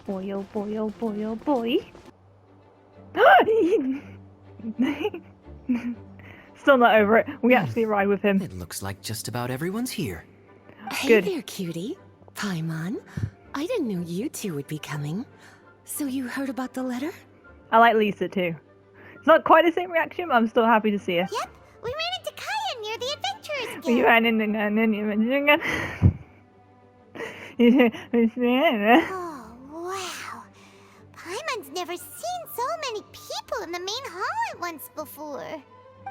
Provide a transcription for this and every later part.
boy, oh boy, oh boy, oh boy. Still not over it. We actually ride with him. It looks like just about everyone's here. Hey Good. there, cutie. Paimon. I didn't know you two would be coming. So you heard about the letter? I like Lisa too. It's not quite the same reaction, but I'm still happy to see her. Yep, we ran into Kaeya near the Adventurers Guild. You ran into Oh, wow. Paimon's never seen so many people in the main hall at once before.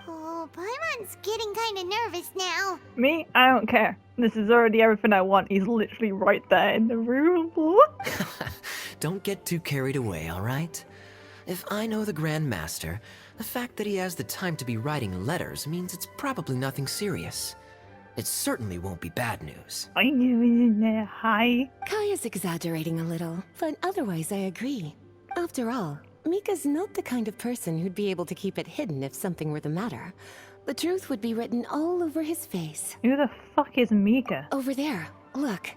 Oh, Paimon's getting kind of nervous now. Me? I don't care. This is already everything I want. He's literally right there in the room. Don't get too carried away, alright? If I know the Grand Master, the fact that he has the time to be writing letters means it's probably nothing serious. It certainly won't be bad news. Hi. Kaya's exaggerating a little, but otherwise I agree. After all, Mika's not the kind of person who'd be able to keep it hidden if something were the matter. The truth would be written all over his face. Who the fuck is Mika? Over there, look.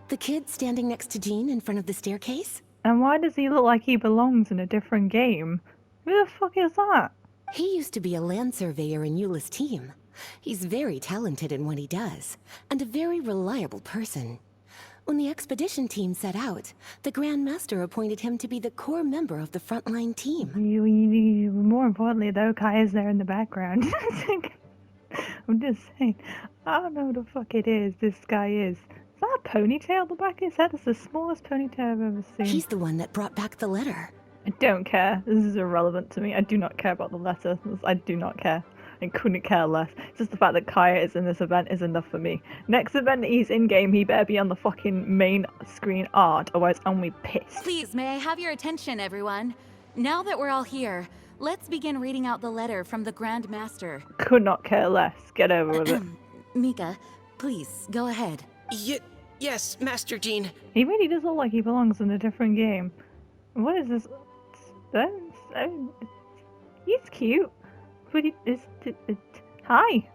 The kid standing next to Jean in front of the staircase? And why does he look like he belongs in a different game? Who the fuck is that? He used to be a land surveyor in Eula's team. He's very talented in what he does, and a very reliable person. When the expedition team set out, the Grand Master appointed him to be the core member of the frontline team. More importantly, though, Kai is there in the background. I'm just saying, I don't know who the fuck it is this guy is. Is that a ponytail at the back of his head? It's the smallest ponytail I've ever seen. He's the one that brought back the letter. I don't care. This is irrelevant to me. I do not care about the letter. I do not care. I couldn't care less. Just the fact that Kaeya is in this event is enough for me. Next event he's in-game, he better be on the fucking main screen art, otherwise I'm gonna be pissed. Please, may I have your attention, everyone? Now that we're all here, let's begin reading out the letter from the Grand Master. Could not care less. Get over with it. Mika, please, go ahead. Yes, Master Jean. He really does look like he belongs in a different game. What is this? He's cute. But hi.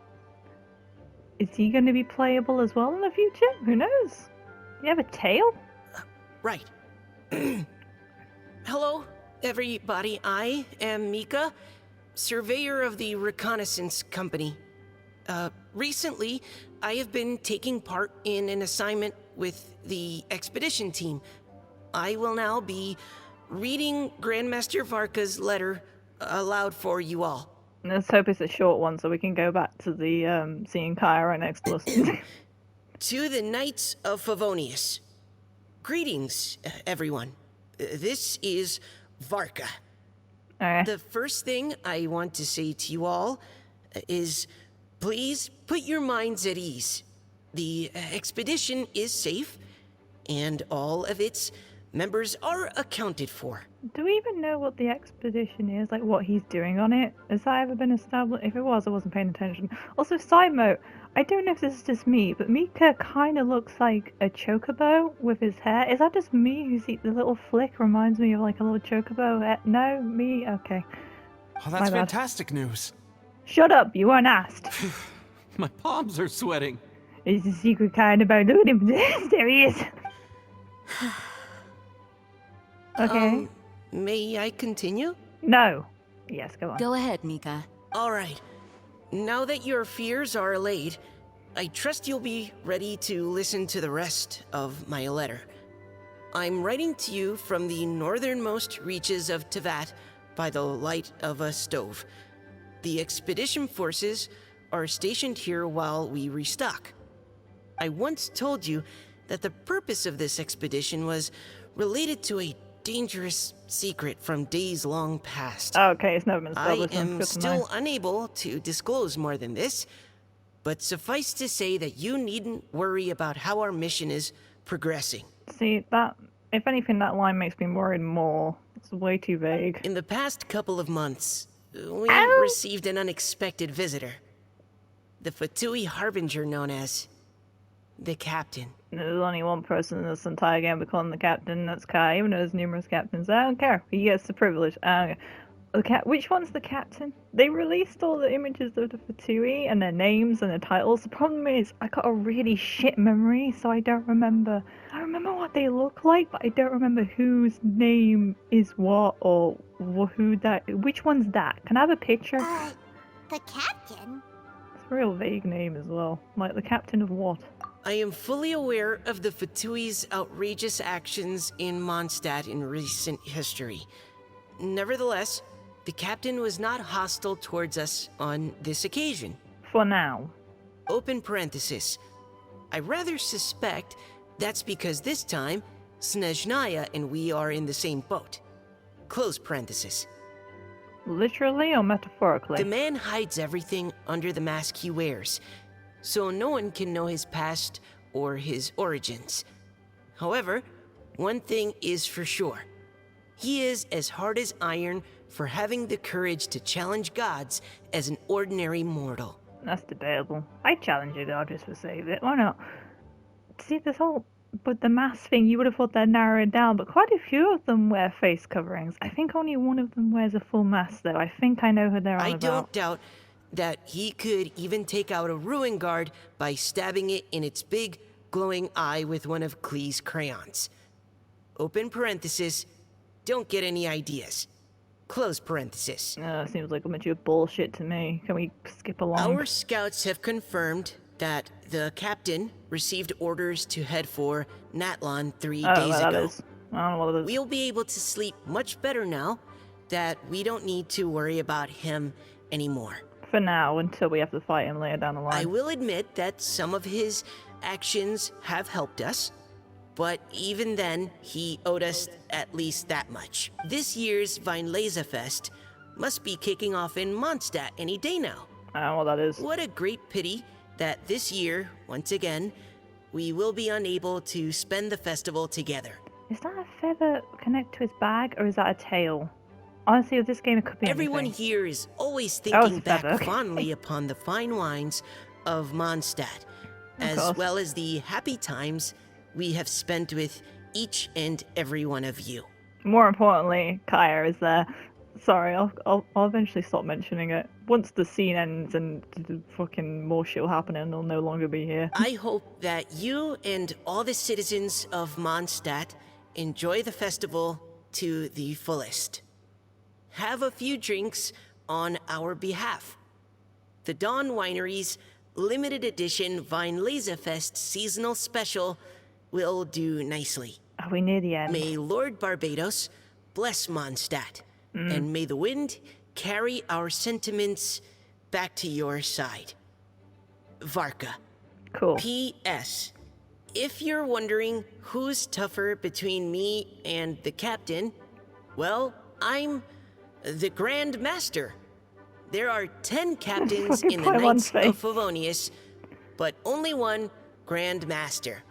Is he going to be playable as well in the future? Who knows? You have a tail? Right. Hello, everybody. I am Mika, surveyor of the reconnaissance company. Recently, I have been taking part in an assignment with the expedition team. I will now be reading Grandmaster Varka's letter aloud for you all. Let's hope it's a short one so we can go back to the seeing Kaeya right next to us. To the Knights of Favonius. Greetings, everyone. This is Varka. Alright. The first thing I want to say to you all is please put your minds at ease. The expedition is safe, and all of its members are accounted for. Do we even know what the expedition is? Like, what he's doing on it? Has that ever been established? If it was, I wasn't paying attention. Also, side note, I don't know if this is just me, but Mika kind of looks like a chocobo with his hair. Is that just me? The little flick reminds me of like a little chocobo. No? Me? Okay. Oh, that's fantastic news. Shut up, you weren't asked. My palms are sweating. It's the secret kind about look at him. There he is. Okay. May I continue? No. Yes, go on. Go ahead, Mika. All right. Now that your fears are allayed, I trust you'll be ready to listen to the rest of my letter. I'm writing to you from the northernmost reaches of Teyvat by the light of a stove. The expedition forces are stationed here while we restock. I once told you that the purpose of this expedition was related to a dangerous secret from days long past. Okay, it's never been I established. am still unable to disclose more than this, but suffice to say that you needn't worry about how our mission is progressing. See, that, if anything, that line makes me worried more. It's way too vague. In the past couple of months, we Ow! received an unexpected visitor. The Fatui Harbinger known as the Captain. There's only one person in this entire game we call him the captain, that's Kai, even though there's numerous captains. I don't care. He gets the privilege. I don't care. Which one's the captain? They released all the images of the Fatui and their names and their titles. The problem is, I got a really shit memory, so I don't remember. I remember what they look like, but I don't remember whose name is what or who that. Which one's that? Can I have a picture? The captain? It's a real vague name as well. Like the captain of what? I am fully aware of the Fatui's outrageous actions in Mondstadt in recent history. Nevertheless, the captain was not hostile towards us on this occasion. For now. Open parenthesis. I rather suspect that's because this time, Snezhnaya and we are in the same boat. Close parenthesis. Literally or metaphorically? The man hides everything under the mask he wears, so no one can know his past or his origins. However, one thing is for sure. He is as hard as iron for having the courage to challenge gods as an ordinary mortal. That's debatable. I challenge you though, just to save it. Why not? See, this whole with the mask thing, you would have thought they'd narrow it down, but quite a few of them wear face coverings. I think only one of them wears a full mask though. I think I know who they're on about. I don't doubt that he could even take out a ruin guard by stabbing it in its big, glowing eye with one of Klee's crayons. Open parenthesis, don't get any ideas. Close parenthesis. Seems like a bunch of bullshit to me. Can we skip along? Our scouts have confirmed that the captain received orders to head for Natlan 3 days ago. I don't know what it is. We'll be able to sleep much better now that we don't need to worry about him anymore. For now, until we have to fight him later down the line. I will admit that some of his actions have helped us, but even then, he owed us at least that much. This year's Weinlesefest must be kicking off in Mondstadt any day now. I don't know what that is. What a great pity that this year, once again, we will be unable to spend the festival together. Is that a feather connect to his bag, or is that a tail? Honestly, with this game, it could be Everyone anything. here is always That was thinking a back feather, okay. fondly upon the fine wines of Mondstadt, as course. well as the happy times we have spent with each and every one of you. More importantly, Kaeya is there. Sorry, I'll eventually stop mentioning it. Once the scene ends and fucking more shit will happen and they'll no longer be here. I hope that you and all the citizens of Mondstadt enjoy the festival to the fullest. Have a few drinks on our behalf. The Dawn Winery's limited edition Weinlesefest seasonal special will do nicely. Are we near the end? May Lord Barbados bless Mondstadt, and may the wind carry our sentiments back to your side. Varka. Cool. P.S. If you're wondering who's tougher between me and the captain, well, I'm the Grand Master. There are 10 captains in the Knights of Favonius, but only one Grand Master.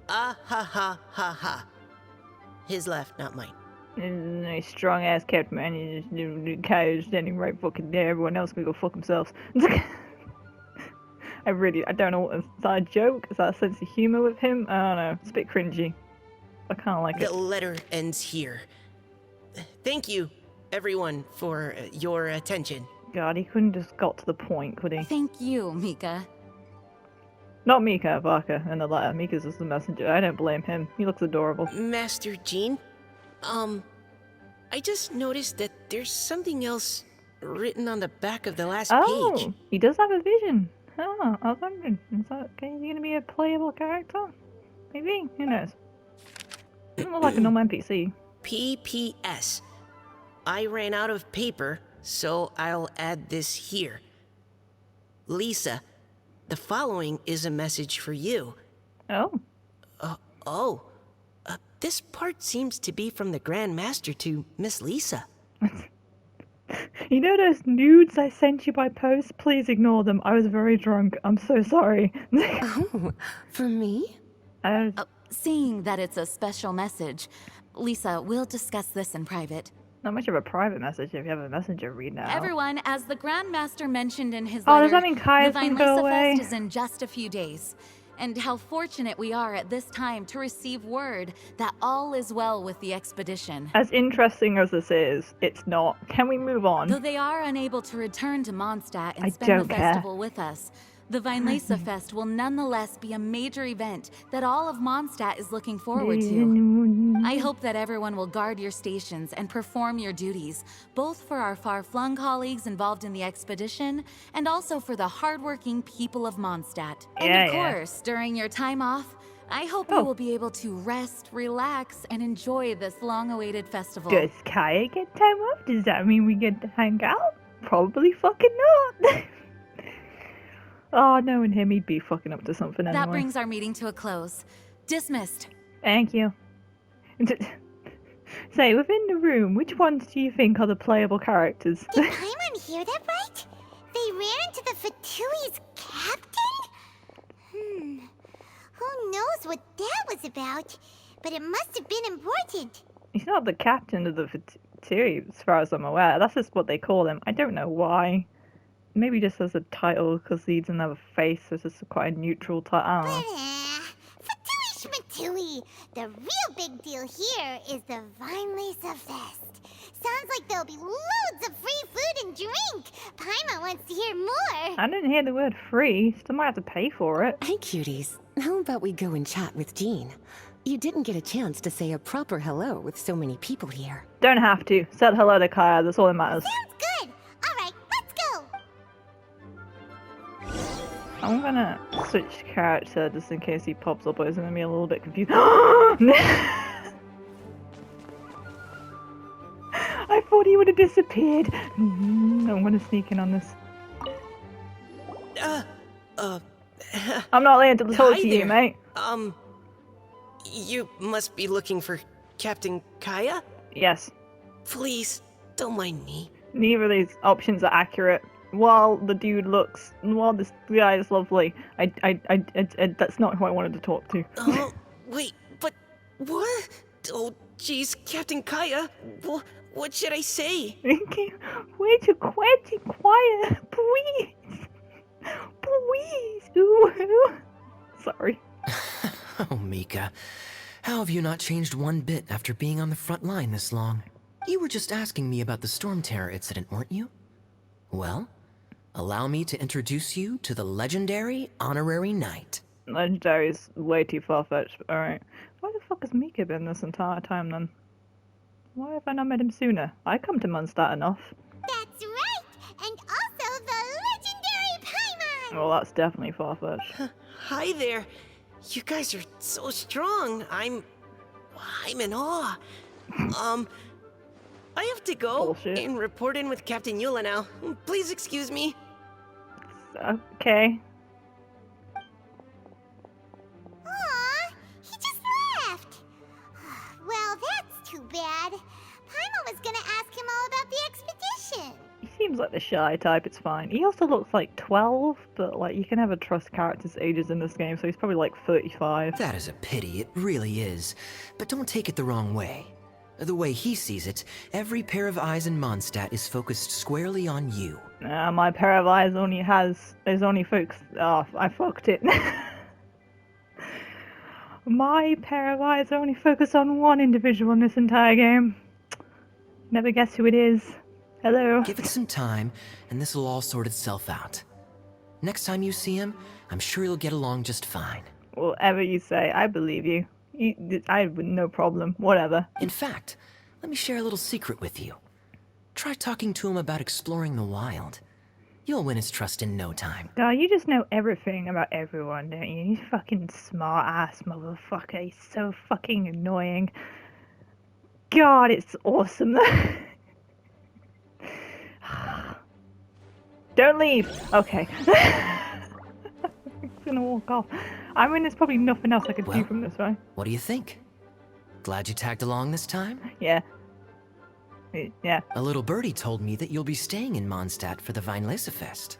Ah ha ha ha ha. His left, not mine. A strong ass captain, man. Kaeya's standing right fucking there. Everyone else can go fuck themselves. I don't know. Is that a joke? Is that a sense of humor with him? I don't know. It's a bit cringy. I kind of like it. The letter ends here. Thank you, everyone, for your attention. God, he couldn't just got to the point, could he? Thank you, Mika. Not Mika, Varka, in the letter. Mika's just the messenger. I don't blame him. He looks adorable. Master Jean, I just noticed that there's something else written on the back of the last page. He does have a vision. Oh, I was wondering. Is he going to be a playable character? Maybe? Who knows? Doesn't look like a normal NPC. P.P.S. I ran out of paper, so I'll add this here. Lisa, the following is a message for you. Oh. This part seems to be from the Grand Master to Miss Lisa. You know those nudes I sent you by post? Please ignore them. I was very drunk. I'm so sorry. Oh, for me? Seeing that it's a special message, Lisa, we'll discuss this in private. Not much of a private message if you have a messenger read now. Everyone, as the Grand Master mentioned in his Oh, letter, does that mean Kaeya's the gonna go away? Weinlesefest is in just a few days. and how fortunate we are at this time to receive word that all is well with the expedition. As interesting as this is, it's not. Can we move on? Though they are unable to return to Mondstadt and I spend don't the care. festival with us, the Weinlese Fest will nonetheless be a major event that all of Mondstadt is looking forward to. I hope that everyone will guard your stations and perform your duties, both for our far-flung colleagues involved in the expedition, and also for the hardworking people of Mondstadt. And of course, during your time off, I hope you will be able to rest, relax, and enjoy this long-awaited festival. Does Kaeya get time off? Does that mean we get to hang out? Probably fucking not. Oh, no, and him, he'd be fucking up to something anyway. That brings our meeting to a close. Dismissed. Thank you. Say, within the room, which ones do you think are the playable characters? Did Paimon hear that right? They ran into the Fatui's captain? Who knows what that was about? But it must have been important. He's not the captain of the Fatui, as far as I'm aware. That's just what they call him. I don't know why. Maybe just as a title, because he doesn't have a face, so it's just quite a neutral title. I don't know. Fatui Schmatui! The real big deal here is the Weinlese Fest. Sounds like there'll be loads of free food and drink. Paimon wants to hear more. I didn't hear the word free. Still might have to pay for it. Hey, cuties. How about we go and chat with Jean? You didn't get a chance to say a proper hello with so many people here. Don't have to. Said hello to Kaeya, that's all that matters. Sounds good. Alright, let's go. I'm gonna switch character just in case he pops up, but it's gonna be a little bit confused. I thought he would have disappeared. I'm gonna sneak in on this. I'm not laying to talk Hi to you, there. mate. You must be looking for Captain Kaeya? Yes. Please, don't mind me. Neither of these options are accurate. While the dude looks, while this guy is lovely, that's not who I wanted to talk to. Oh, wait, but what? Oh, jeez, Captain Kaeya, what should I say? Wait to quiet, please. Please. Ooh. Sorry. Oh, Mika. How have you not changed one bit after being on the front line this long? You were just asking me about the Storm Terror incident, weren't you? Well, allow me to introduce you to the legendary Honorary Knight. Legendary is way too far-fetched, but alright. Where the fuck has Mika been this entire time then? Why have I not met him sooner? I come to Mondstadt enough. That's right. And also the legendary Paimon. Well, that's definitely far-fetched. Hi there. You guys are so strong. I'm in awe. I have to go Bullshit. and report in with Captain Eula now. Please excuse me. Okay. Aw, he just left. Well, that's too bad. Paimon was gonna ask him all about the expedition. He seems like the shy type, it's fine. He also looks like 12, but like you can never trust characters' ages in this game, so he's probably like 35. That is a pity, it really is. But don't take it the wrong way. The way he sees it, every pair of eyes in Mondstadt is focused squarely on you. My pair of eyes is only focused. Oh, I fucked it. My pair of eyes only focus on one individual in this entire game. Never guess who it is. Hello. Give it some time, and this will all sort itself out. Next time you see him, I'm sure you'll get along just fine. Whatever you say, I believe you. I have no problem. Whatever. In fact, let me share a little secret with you. Try talking to him about exploring the wild. You'll win his trust in no time. God, you just know everything about everyone, don't you? You fucking smart-ass motherfucker. He's so fucking annoying. God, it's awesome. Don't leave! Okay. I'm gonna walk off. I mean, there's probably nothing else I could do from this, right? What do you think? Glad you tagged along this time? Yeah. Yeah. A little birdie told me that you'll be staying in Mondstadt for the Weinlese Fest.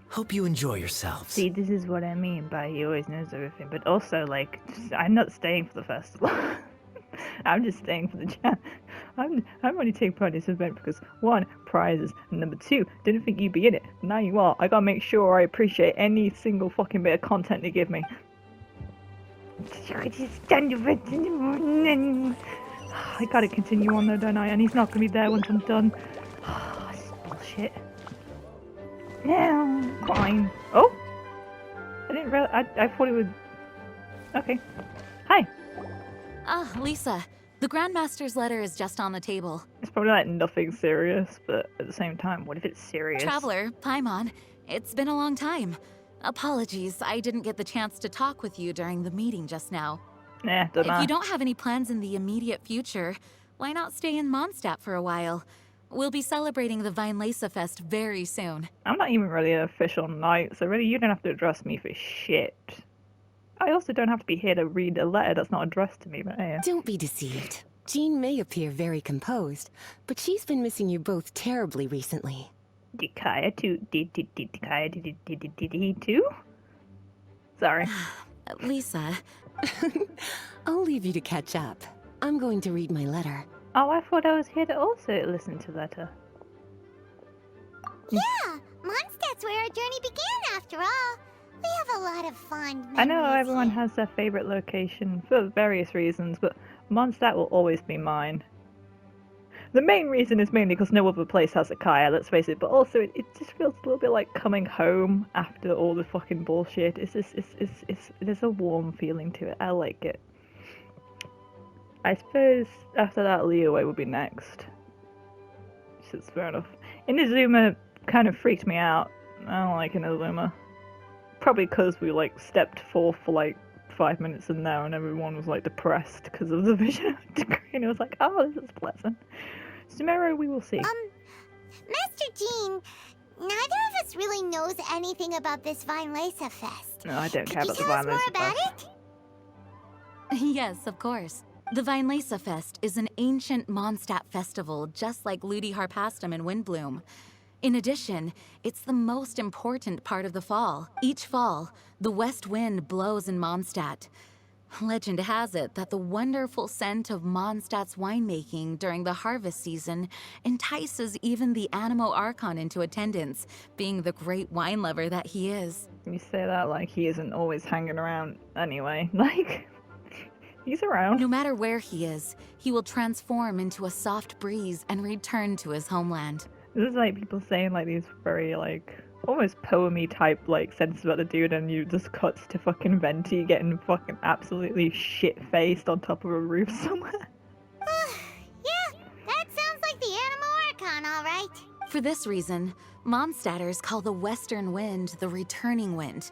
Hope you enjoy yourselves. See, this is what I mean by he always knows everything, but also, like, I'm not staying for the festival. I'm just staying for the chat. I'm only taking part in this event because, one, prizes, and number two, didn't think you'd be in it. Now you are. I gotta make sure I appreciate any single fucking bit of content you give me. I gotta continue on though, don't I? And he's not gonna be there once I'm done. This is bullshit. No, fine. Oh, I didn't realize. I thought it would. Okay. Hi. Ah, Lisa. The Grandmaster's letter is just on the table. It's probably like nothing serious, but at the same time, what if it's serious? Traveler, Paimon, it's been a long time. Apologies, I didn't get the chance to talk with you during the meeting just now. Nah, don't If matter. you don't have any plans in the immediate future, why not stay in Mondstadt for a while? We'll be celebrating the Weinlese Fest very soon. I'm not even really an official knight, so really you don't have to address me for shit. I also don't have to be here to read a letter that's not addressed to me, but yeah. Don't be deceived. Jean may appear very composed, but she's been missing you both terribly recently. Did Kaeya too? Did he too? Sorry. Lisa, I'll leave you to catch up. I'm going to read my letter. Oh, I thought I was here to also listen to letter. Yeah, Mondstadt's where our journey began after all. We have a lot of fond memories. I know everyone here. has their favorite location for various reasons, but Mondstadt will always be mine. The main reason is mainly because no other place has a Kaeya, let's face it, but also it just feels a little bit like coming home after all the fucking bullshit. There's a warm feeling to it. I like it. I suppose after that, Liyue would be next. Which is fair enough. Inazuma kind of freaked me out. I don't like Inazuma. Probably because we like stepped forth for like 5 minutes in there and everyone was like depressed because of the vision of the degree, and it was like, oh, this is pleasant. Tomorrow we will see. Master Jean, neither of us really knows anything about this Weinlese Fest. No, I don't care Could about you the tell us violence. more about it? yes, of course. The Weinlese Fest is an ancient Mondstadt festival just like Ludi Harpastum and Windbloom. In addition, it's the most important part of the fall. Each fall, the west wind blows in Mondstadt. Legend has it that the wonderful scent of Mondstadt's winemaking during the harvest season entices even the Animo Archon into attendance, being the great wine lover that he is. You say that like he isn't always hanging around anyway. Like, he's around. No matter where he is, he will transform into a soft breeze and return to his homeland. This is like people saying like these very like almost poemy type like sentences about the dude, and you just cuts to fucking Venti getting fucking absolutely shit faced on top of a roof somewhere. Yeah, that sounds like the Animo Archon, all right. For this reason, Mondstadters call the western wind the returning wind.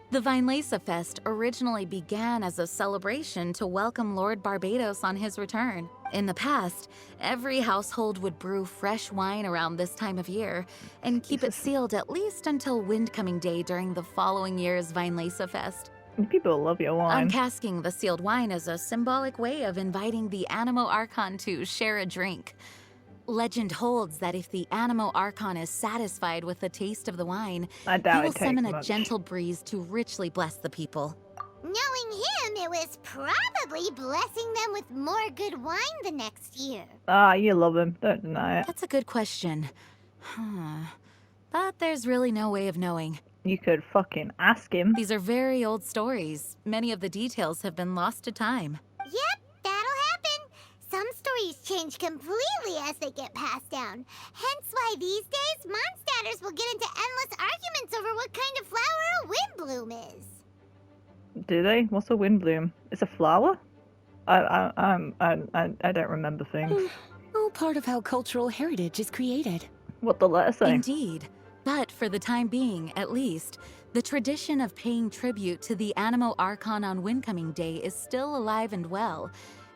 The Weinlese Fest originally began as a celebration to welcome Lord Barbados on his return. In the past, every household would brew fresh wine around this time of year and keep it sealed at least until Windcoming Day during the following year's Weinlese Fest. People love your wine. Uncasking the sealed wine is a symbolic way of inviting the Animo Archon to share a drink. Legend holds that if the Animo Archon is satisfied with the taste of the wine, I doubt he will it takes summon a much. gentle breeze to richly bless the people. Knowing him, it was probably blessing them with more good wine the next year. Ah, you love him. Don't deny it. That's a good question. But there's really no way of knowing. You could fucking ask him. These are very old stories. Many of the details have been lost to time. Yep, that'll happen. Some stories change completely as they get passed down. Hence why these days, Mondstadters will get into endless arguments over what kind of flower a windbloom is. Do they? What's a windbloom? It's a flower? I don't remember things. All part of how cultural heritage is created. What the letter say? Indeed. But for the time being, at least, the tradition of paying tribute to the Animo Archon on Windcoming Day is still alive and well,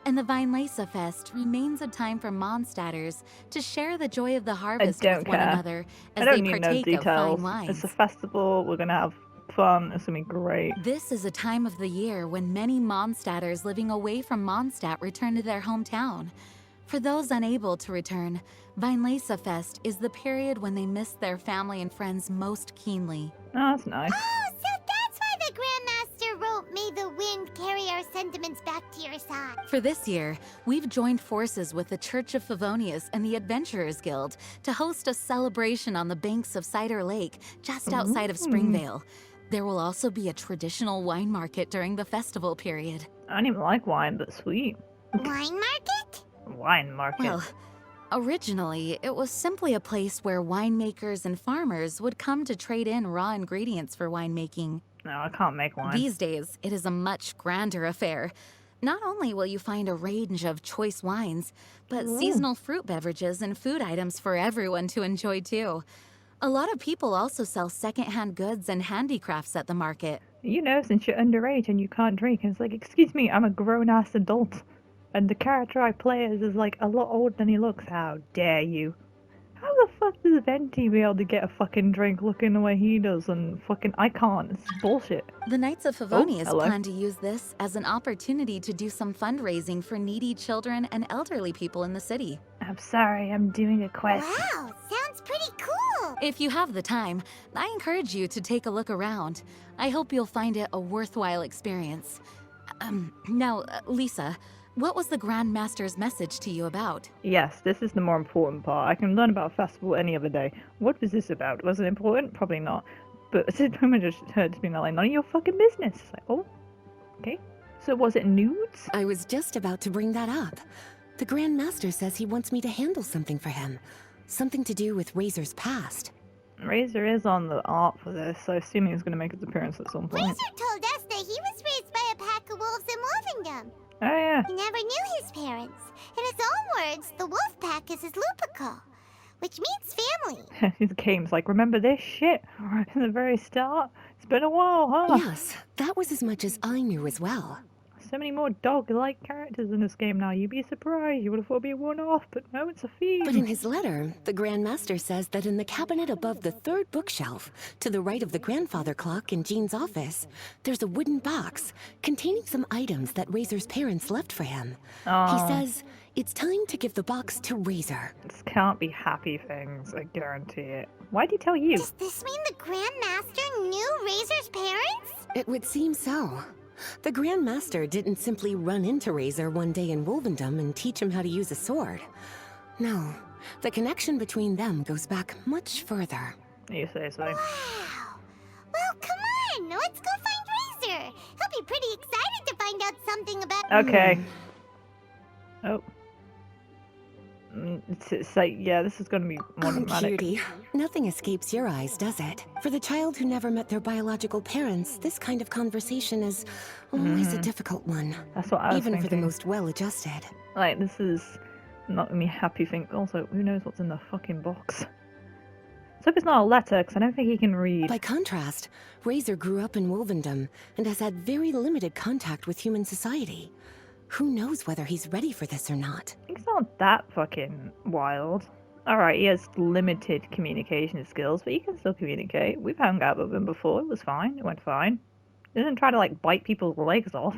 and the Weinlese Fest remains a time for Mondstadters to share the joy of the harvest don't with one care. another I as don't they need no partake of details. fine wines. It's a festival. We're gonna have fun. It's gonna be great. This is a time of the year when many Mondstadters living away from Mondstadt return to their hometown. For those unable to return, Weinlese Fest is the period when they miss their family and friends most keenly. Oh, that's nice. Oh, so that's why the Grandmaster wrote, "May the wind carry our sentiments back to your side." For this year, we've joined forces with the Church of Favonius and the Adventurers Guild to host a celebration on the banks of Cider Lake, just outside of Springvale. There will also be a traditional wine market during the festival period. I don't even like wine, but sweet. Wine market? Wine market. Well, originally, it was simply a place where winemakers and farmers would come to trade in raw ingredients for winemaking. No, I can't make wine. These days, it is a much grander affair. Not only will you find a range of choice wines, but seasonal fruit beverages and food items for everyone to enjoy too. A lot of people also sell secondhand goods and handicrafts at the market. You know, since you're underage and you can't drink, and it's like, excuse me, I'm a grown-ass adult. And the character I play as is like a lot older than he looks. How dare you? How the fuck does Venti be able to get a fucking drink looking the way he does and fucking I can't? It's bullshit. The Knights of Favonius hello. plan to use this as an opportunity to do some fundraising for needy children and elderly people in the city. I'm sorry, I'm doing a quest. Wow, sounds pretty cool. If you have the time, I encourage you to take a look around. I hope you'll find it a worthwhile experience. Now, Lisa, what was the Grand Master's message to you about? Yes, this is the more important part. I can learn about a festival any other day. What was this about? Was it important? Probably not. But at this moment, I just heard it being like, none of your fucking business. It's like, oh, okay. So was it nudes? I was just about to bring that up. The Grand Master says he wants me to handle something for him. Something to do with Razor's past. Razor is on the art for this, so assuming he's going to make his appearance at some point. Razor told us that he was raised by a pack of wolves in Wolvendom. Oh yeah. He never knew his parents. In his own words, the wolf pack is his lupical, which means family. His game's like, remember this shit? At the very start? It's been a while, huh? Yes, that was as much as I knew as well. So many more dog-like characters in this game now. You'd be surprised. You would have thought it'd be a one-off, but no, it's a theme. But in his letter, the Grand Master says that in the cabinet above the third bookshelf, to the right of the grandfather clock in Jean's office, there's a wooden box containing some items that Razor's parents left for him. Oh. He says it's time to give the box to Razor. This can't be happy things, I guarantee it. Why'd he tell you? Does this mean the Grand Master knew Razor's parents? It would seem so. The Grand Master didn't simply run into Razor one day in Wolvendom and teach him how to use a sword. No, the connection between them goes back much further. You say so. Wow. Well, come on, let's go find Razor. He'll be pretty excited to find out something about... Okay. Oh. It's like, yeah, this is gonna be more Oh, dramatic. cutie. Nothing escapes your eyes, does it? For the child who never met their biological parents, this kind of conversation is always a difficult one. That's what I was Even for the thinking. most well-adjusted. Like, this is not gonna be a happy thing. Also, who knows what's in the fucking box? So if it's not a letter, because I don't think he can read. By contrast, Razor grew up in Wolvendom and has had very limited contact with human society. Who knows whether he's ready for this or not? It's not that fucking wild. Alright, he has limited communication skills, but he can still communicate. We've hung out with him before, it was fine, it went fine. He didn't try to, like, bite people's legs off.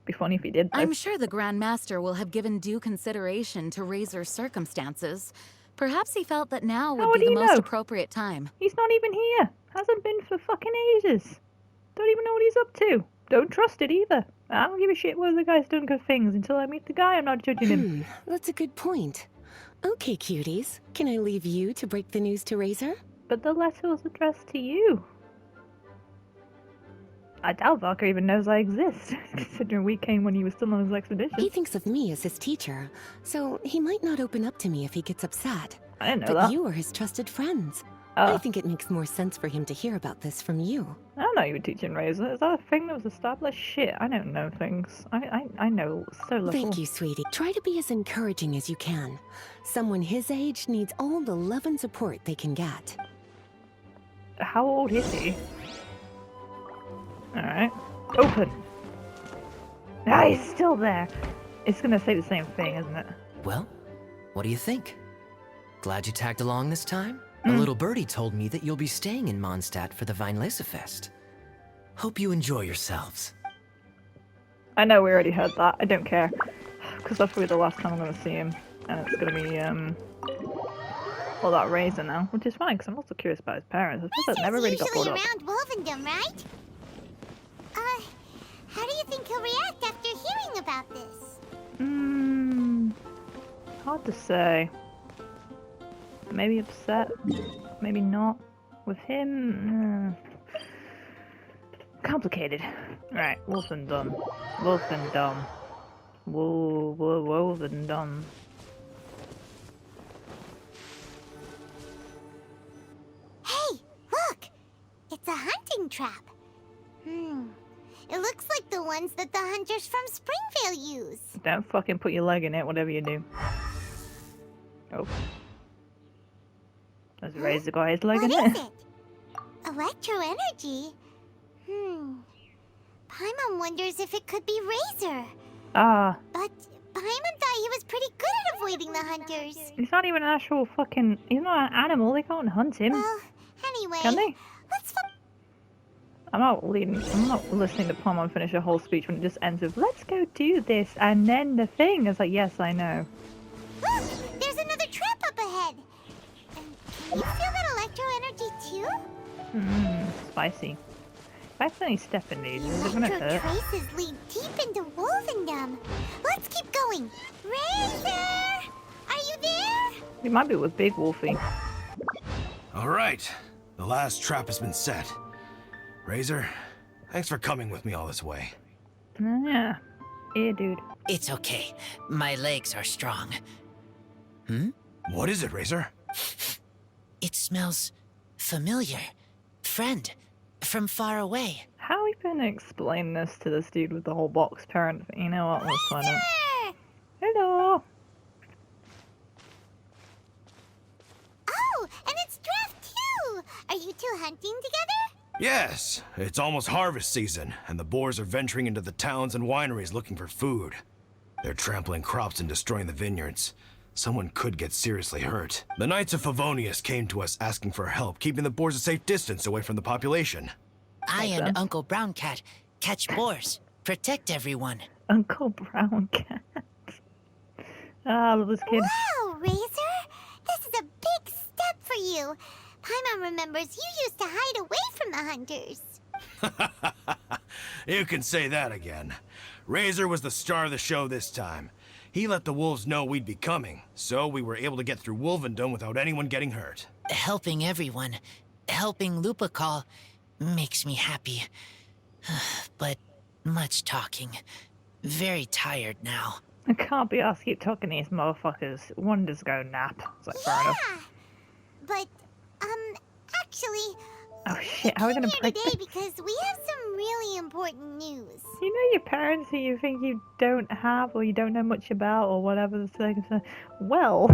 Be funny if he did, though. I'm sure the Grand Master will have given due consideration to Razor's circumstances. Perhaps he felt that now How would be would the he most know? appropriate time. He's not even here. Hasn't been for fucking ages. Don't even know what he's up to. Don't trust it either. I don't give a shit whether the guy's done good things. Until I meet the guy, I'm not judging him. That's a good point. Okay, cuties. Can I leave you to break the news to Razor? But the letter was addressed to you. I doubt Varka even knows I exist, considering we came when he was still on his expedition. He thinks of me as his teacher, so he might not open up to me if he gets upset. I didn't know But that. you are his trusted friends. Oh. I think it makes more sense for him to hear about this from you. I don't know you were teaching Razor. Is that a thing that was established? Shit, I don't know things. I know so little. Thank you, sweetie. Try to be as encouraging as you can. Someone his age needs all the love and support they can get. How old is he? Alright. Open! Ah, he's still there! It's gonna say the same thing, isn't it? Well, what do you think? Glad you tagged along this time? A little birdie told me that you'll be staying in Mondstadt for the Weinlesefest. Hope you enjoy yourselves. I know we already heard that. I don't care. Because that's probably the last time I'm gonna see him. And it's gonna be, well, that Razor now. Which is fine, because I'm also curious about his parents. I suppose that never really got usually brought up. around Wolvendom, right? How do you think he'll react after hearing about this? Hard to say. Maybe upset, maybe not. With him, complicated. Right, Wolfendom. Wolfendom. Wolfendom. Hey, look! It's a hunting trap. It looks like the ones that the hunters from Springvale use. Don't fucking put your leg in it, whatever you do. Oh. Has Razor got his leg in What it? is it? Electro energy? Paimon wonders if it could be Razor. Ah. But Paimon thought he was pretty good at avoiding the hunters. He's not even an actual fucking... He's not an animal, they can't hunt him. Well, anyway, Can they? let's I'm not listening to Paimon finish a whole speech when it just ends with, let's go do this, and then the thing. It's like, yes, I know. Look! There's another trap up ahead! And can you feel that electro energy too? Spicy. If I accidentally step in these, is it The gonna electro hurt? traces lead deep into Wolfendom. Let's keep going. Razor! Are you there? It might be with Big Wolfie. All right, the last trap has been set. Razor, thanks for coming with me all this way. Yeah. Yeah, dude. It's okay. My legs are strong. What is it, Razor? It smells familiar. Friend, from far away. How are we gonna explain this to this dude with the whole box parent thing? You know what? Let's find out. Razor! Hello! Oh, and it's draft too! Are you two hunting together? Yes, it's almost harvest season, and the boars are venturing into the towns and wineries looking for food. They're trampling crops and destroying the vineyards. Someone could get seriously hurt. The Knights of Favonius came to us asking for help, keeping the boars a safe distance away from the population. I Makes and sense. Uncle Brown Cat catch boars, protect everyone. Uncle Brown Cat. Ah, I love this kid. Wow, Razor! This is a big step for you. Paimon remembers you used to hide away from the hunters. You can say that again. Razor was the star of the show this time. He let the wolves know we'd be coming, so we were able to get through Wolfendom without anyone getting hurt. Helping everyone, helping Lupercal, makes me happy. But much talking. Very tired now. I can't be asked to keep talking to these motherfuckers. One just go nap. It's like, fair enough. Yeah, but actually, Oh shit, how are we gonna here break today this? because we have some really important news. You know your parents who you think you don't have or you don't know much about or whatever the circumstance. Well,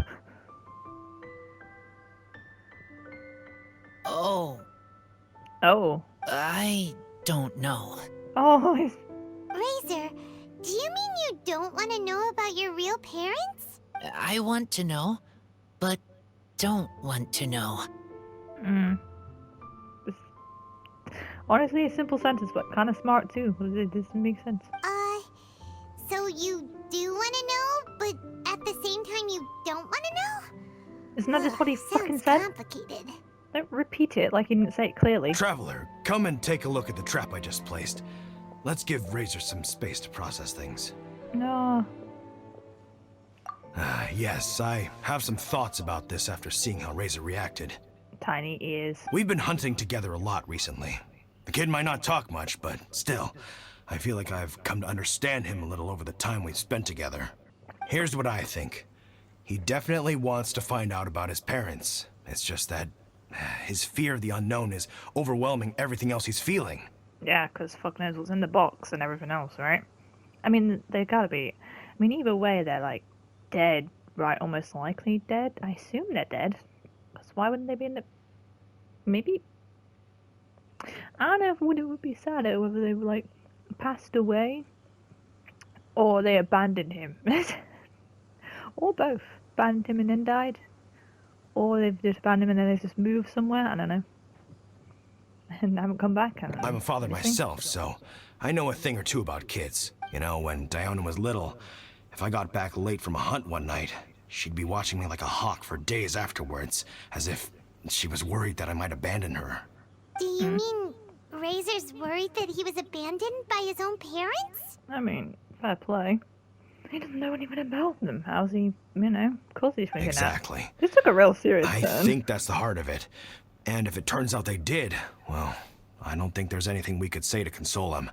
Oh, oh, I don't know. oh, it's... Razor, do you mean you don't want to know about your real parents? I want to know, but don't want to know. Honestly, a simple sentence, but kind of smart too. It doesn't make sense. So you do want to know, but at the same time you don't want to know? Isn't that just what he fucking Sounds said? complicated. Don't repeat it like he didn't say it clearly. Traveler, come and take a look at the trap I just placed. Let's give Razor some space to process things. No. Yes, I have some thoughts about this after seeing how Razor reacted. Tiny ears. We've been hunting together a lot recently. The kid might not talk much, but still, I feel like I've come to understand him a little over the time we've spent together. Here's what I think. He definitely wants to find out about his parents. It's just that his fear of the unknown is overwhelming everything else he's feeling. Yeah, because fuck knows what's in the box and everything else, right? I mean, they gotta be. I mean, either way, they're like dead, right? Almost likely dead. I assume they're dead. Because why wouldn't they be in the. Maybe. I don't know if it would be sadder whether they were like passed away or they abandoned him. Or both. Abandoned him and then died. Or they've just abandoned him and then they've just moved somewhere. I don't know. And haven't come back. I don't know. I'm a father Anything? myself, so I know a thing or two about kids. You know, when Diana was little, if I got back late from a hunt one night, she'd be watching me like a hawk for days afterwards, as if she was worried that I might abandon her. Do you mean Razor's worried that he was abandoned by his own parents? I mean, fair play. He doesn't know anything about them. How's he, you know, of course he's thinking Exactly. This took a real serious I turn. think that's the heart of it. And if it turns out they did, well, I don't think there's anything we could say to console him.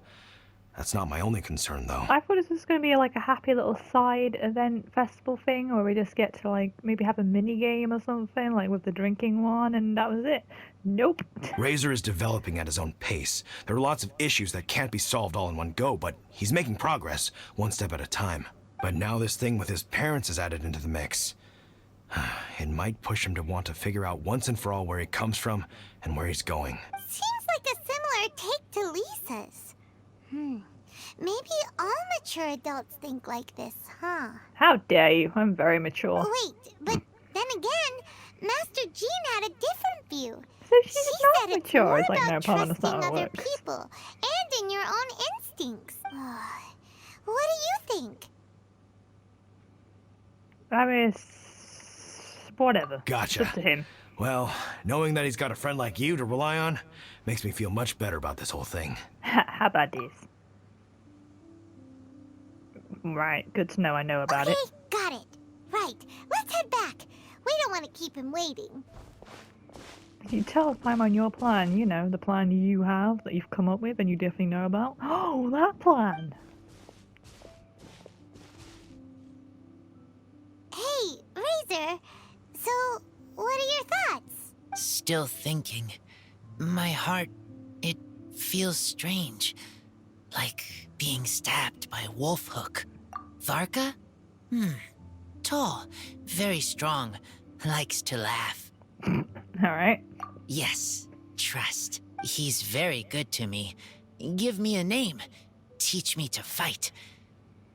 That's not my only concern, though. I thought this was going to be like a happy little side event festival thing where we just get to like maybe have a mini game or something, like with the drinking one, and that was it. Nope. Razor is developing at his own pace. There are lots of issues that can't be solved all in one go, but he's making progress, one step at a time. But now this thing with his parents is added into the mix. It might push him to want to figure out once and for all where he comes from and where he's going. Seems like a similar take to Lisa's. Maybe all mature adults think like this, huh? How dare you? I'm very mature. Wait, but then again, Master Jean had a different view. So she's She not said it's mature. more It's like, no, about Paimon, that's trusting not how it other works. people and in your own instincts. What do you think? I mean, whatever. Gotcha. It's up to him. Well, knowing that he's got a friend like you to rely on makes me feel much better about this whole thing. How about this? Right, good to know I know about it. Okay, got it. Right, let's head back. We don't want to keep him waiting. Can you tell Paimon your plan? You know, the plan you have that you've come up with and you definitely know about. Oh, that plan! Hey, Razor. So, what are your thoughts? Still thinking. My heart, it feels strange. Like being stabbed by a wolf hook. Varka? Tall, very strong, likes to laugh. Alright. Yes, trust. He's very good to me. Give me a name. Teach me to fight.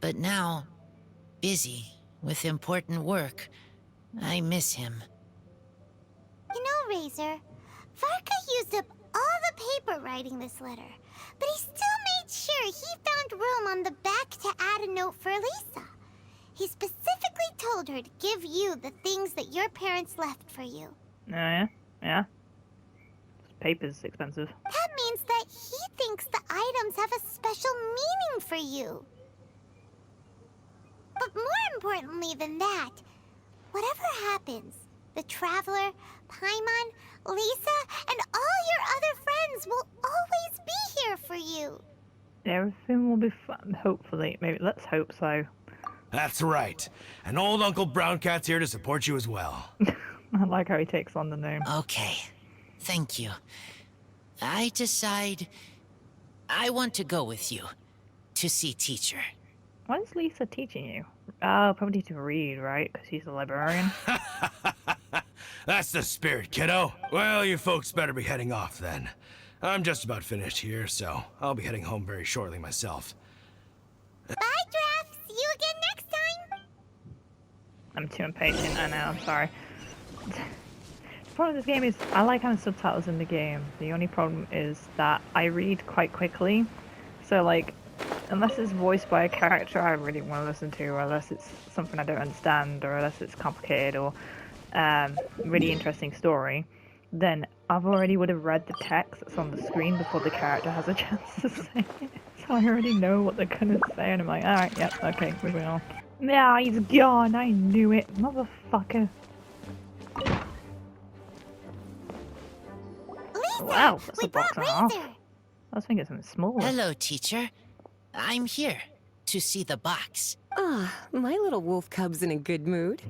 But now, busy with important work. I miss him. You know, Razor, Varka used up all the paper writing this letter, but he still made sure he found room on the back to add a note for Lisa. He specifically told her to give you the things that your parents left for you. Oh, yeah? Yeah? Paper's expensive. That means that he thinks the items have a special meaning for you. But more importantly than that, whatever happens, the Traveler, Paimon, Lisa, and all your other friends will always be here for you. Everything will be fun, hopefully. Maybe, let's hope so. That's right. And old Uncle Brown Cat's here to support you as well. I like how he takes on the name. Okay, thank you. I decide I want to go with you to see teacher. Why is Lisa teaching you? Oh, probably to read, right? Because he's a librarian. That's the spirit, kiddo. Well, you folks better be heading off then. I'm just about finished here, so I'll be heading home very shortly myself. Bye, Draf. See you again next time. I'm too impatient, I know, I'm sorry. The problem with this game is, I like having subtitles in the game. The only problem is that I read quite quickly. So, like, unless it's voiced by a character I really want to listen to, or unless it's something I don't understand, or unless it's complicated, or really interesting story, then I've already would have read the text that's on the screen before the character has a chance to say it. So I already know what they're gonna say, and I'm like, alright, yep, okay, moving on. Yeah, he's gone, I knew it, motherfucker. Lisa, Wow, that's we a box brought and a half. Razor. I was thinking something smaller. Hello, teacher. I'm here to see the box. Ah, my little wolf cub's in a good mood.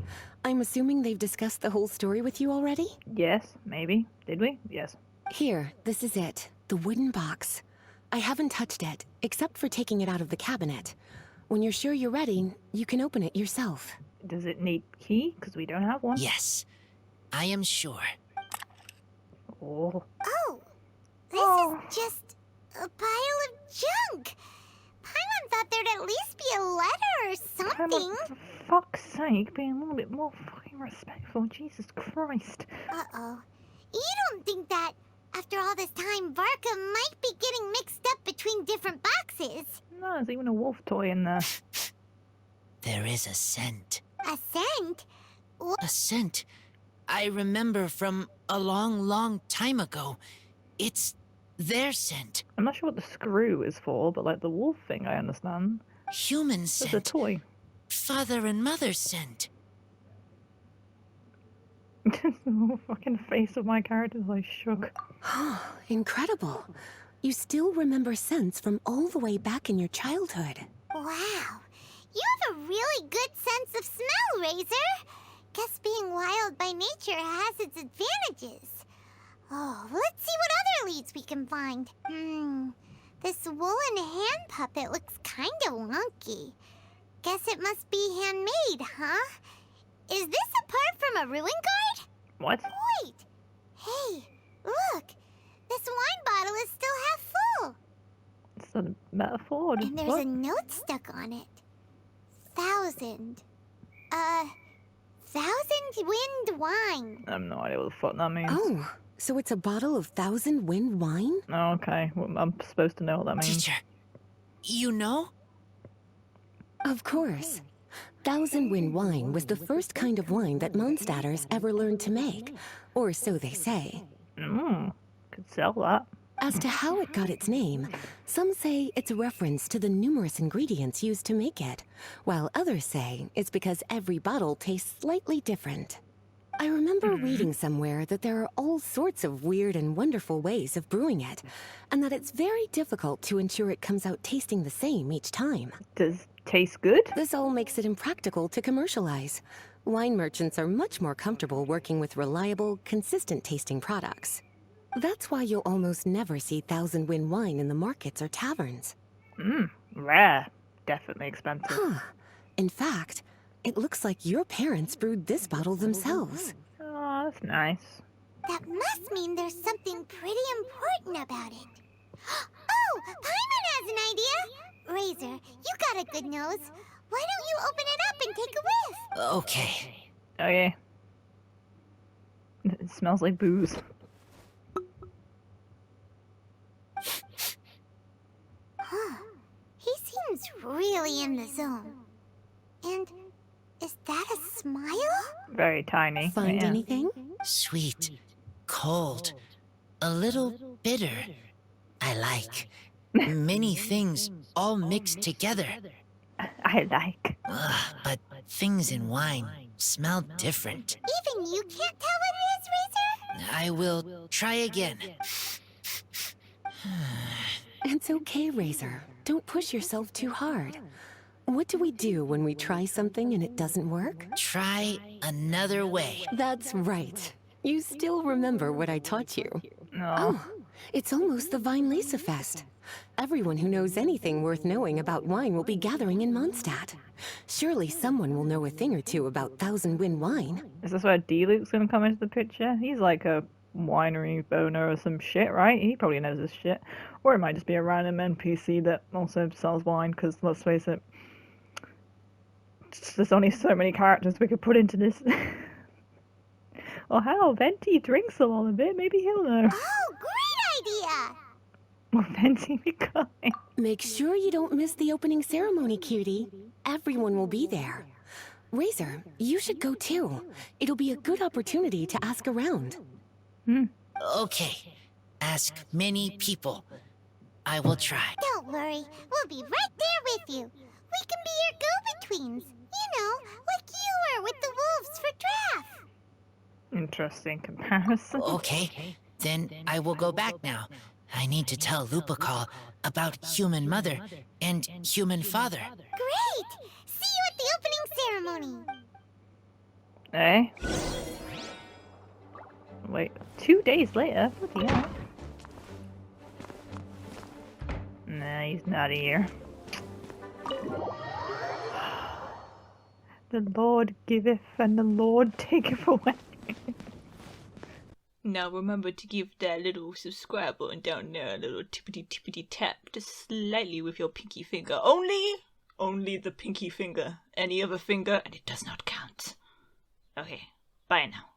I'm assuming they've discussed the whole story with you already? Yes, maybe. Did we? Yes. Here, this is it. The wooden box. I haven't touched it, except for taking it out of the cabinet. When you're sure you're ready, you can open it yourself. Does it need key? Because we don't have one. Yes, I am sure. Oh. Oh, this is just a pile of junk. Paimon thought there'd at least be a letter or something. For fuck's sake, be a little bit more fucking respectful. Jesus Christ. Uh-oh. You don't think that, after all this time, Varka might be getting mixed up between different boxes? No, there's even a wolf toy in there. There is a scent. A scent? A scent I remember from a long, long time ago. It's their scent. I'm not sure what the screw is for, but like the wolf thing, I understand. Human It's a scent. toy. Father and mother's scent. The fucking face of my character is like shook. Incredible. You still remember scents from all the way back in your childhood. Wow. You have a really good sense of smell, Razor. Guess being wild by nature has its advantages. Oh, let's see what other leads we can find. This woolen hand puppet looks kinda wonky. Guess it must be handmade, huh? Is this a part from a ruin guard? What? Wait! Hey, look! This wine bottle is still half full! It's a metaphor. And there's What? a note stuck on it. 1,000. 1,000 wind wine. I have no idea what the fuck that means. Oh, so it's a bottle of 1,000 wind wine? Oh, okay. Well, I'm supposed to know what that means. Teacher, you know? Of course. 1,000 wind wine was the first kind of wine that Mondstadters ever learned to make. Or so they say. Could sell that. As to how it got its name, some say it's a reference to the numerous ingredients used to make it, while others say it's because every bottle tastes slightly different. I remember reading somewhere that there are all sorts of weird and wonderful ways of brewing it, and that it's very difficult to ensure it comes out tasting the same each time. Does it taste good? This all makes it impractical to commercialize. Wine merchants are much more comfortable working with reliable, consistent tasting products. That's why you'll almost never see 1,000 wind wine in the markets or taverns. Rare. Definitely expensive. Huh. In fact, it looks like your parents brewed this bottle themselves. Oh, that's nice. That must mean there's something pretty important about it. Oh, Paimon has an idea! Razor, you got a good nose. Why don't you open it up and take a whiff? Okay. Okay. It smells like booze. Huh. He seems really in the zone. And is that a smile? Very tiny. Find yeah. anything? Sweet, cold, a little bitter. I like. Many things all mixed together. I like. But things in wine smell different. Even you can't tell what it is, Razor? I will try again. It's okay, Razor. Don't push yourself too hard. What do we do when we try something and it doesn't work? Try another way. That's right. You still remember what I taught you. No. Oh, it's almost the Weinlese Fest. Everyone who knows anything worth knowing about wine will be gathering in Mondstadt. Surely someone will know a thing or two about 1,000 wind wine. Is this where D-Luke's gonna come into the picture? He's like a winery owner or some shit, right? He probably knows this shit. Or it might just be a random NPC that also sells wine, because let's face it, there's only so many characters we could put into this. Or hell, Venti drinks a lot of it, maybe he'll know. Oh, great idea! Or Venti be kind. Make sure you don't miss the opening ceremony, cutie. Everyone will be there. Razor, you should go too. It'll be a good opportunity to ask around. Okay. Ask many people. I will try. Don't worry, we'll be right there with you. We can be your go-betweens. You know, like you were with the wolves for draft. Interesting comparison. Okay. Then I will go back now. I need to tell Lupacol about human mother and human father. Great! See you at the opening ceremony. Eh? Wait, 2 days later? Bloody hell. Nah, he's not here. The Lord giveth and the Lord taketh away. Now remember to give that little subscribe button down there a little tippity tap just slightly with your pinky finger. Only the pinky finger. Any other finger and it does not count. Okay, bye now.